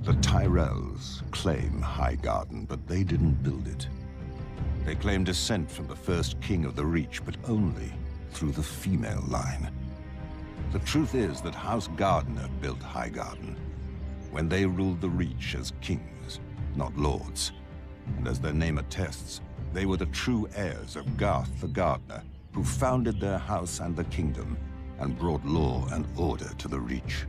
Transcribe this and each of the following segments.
The Tyrells claim Highgarden, but they didn't build it. They claim descent from the first king of the Reach, but only through the female line. The truth is that House Gardner built Highgarden when they ruled the Reach as kings, not lords. And as their name attests, they were the true heirs of Garth the Gardener, who founded their house and the kingdom and brought law and order to the Reach.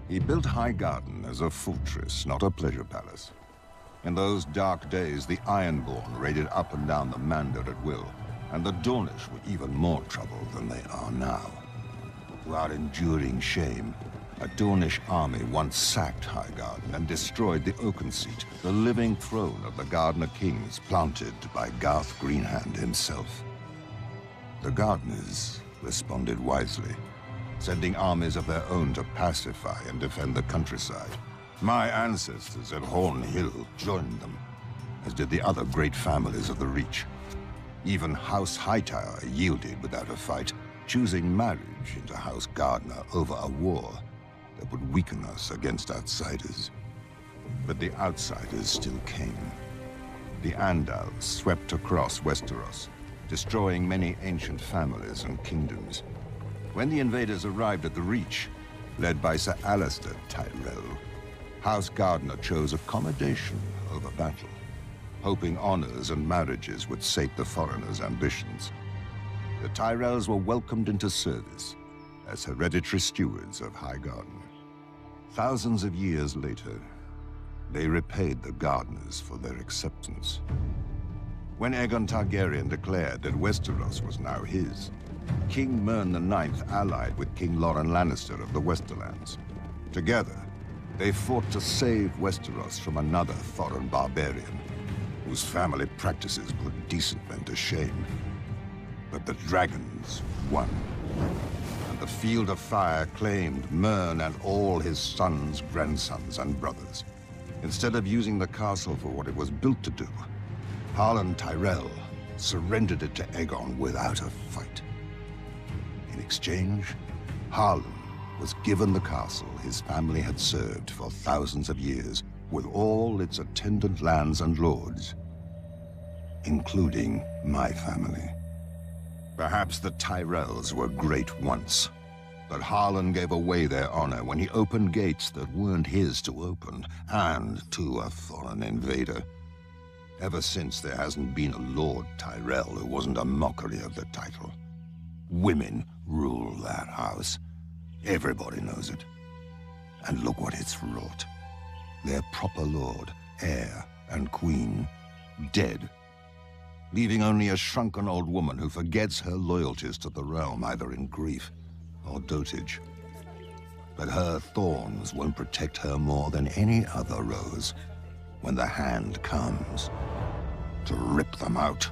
He built Highgarden as a fortress, not a pleasure palace. In those dark days, the Ironborn raided up and down the Mander at will, and the Dornish were even more trouble than they are now. While enduring shame, a Dornish army once sacked Highgarden and destroyed the Oakenseat, the living throne of the Gardener kings planted by Garth Greenhand himself. The Gardeners responded wisely, sending armies of their own to pacify and defend the countryside. My ancestors at Horn Hill joined them, as did the other great families of the Reach. Even House Tyrell yielded without a fight, choosing marriage into House Gardner over a war that would weaken us against outsiders. But the outsiders still came. The Andals swept across Westeros, destroying many ancient families and kingdoms. When the invaders arrived at the Reach, led by Sir Alistair Tyrell, House Gardner chose accommodation over battle, hoping honors and marriages would sate the foreigners' ambitions. The Tyrells were welcomed into service as hereditary stewards of Highgarden. Thousands of years later, they repaid the Gardeners for their acceptance. When Aegon Targaryen declared that Westeros was now his, King Mern IX allied with King Loren Lannister of the Westerlands. Together, they fought to save Westeros from another foreign barbarian, whose family practices put decent men to shame. But the dragons won, and the Field of Fire claimed Mern and all his sons, grandsons, and brothers. Instead of using the castle for what it was built to do, Harlan Tyrell surrendered it to Aegon without a fight. In exchange, Harlan was given the castle his family had served for thousands of years, with all its attendant lands and lords, including my family. Perhaps the Tyrells were great once, but Harlan gave away their honor when he opened gates that weren't his to open, and to a foreign invader. Ever since, there hasn't been a Lord Tyrell who wasn't a mockery of the title. Women rule that house. Everybody knows it. And look what it's wrought. Their proper lord, heir, and queen, dead, leaving only a shrunken old woman who forgets her loyalties to the realm, either in grief or dotage. But her thorns won't protect her more than any other rose when the hand comes to rip them out.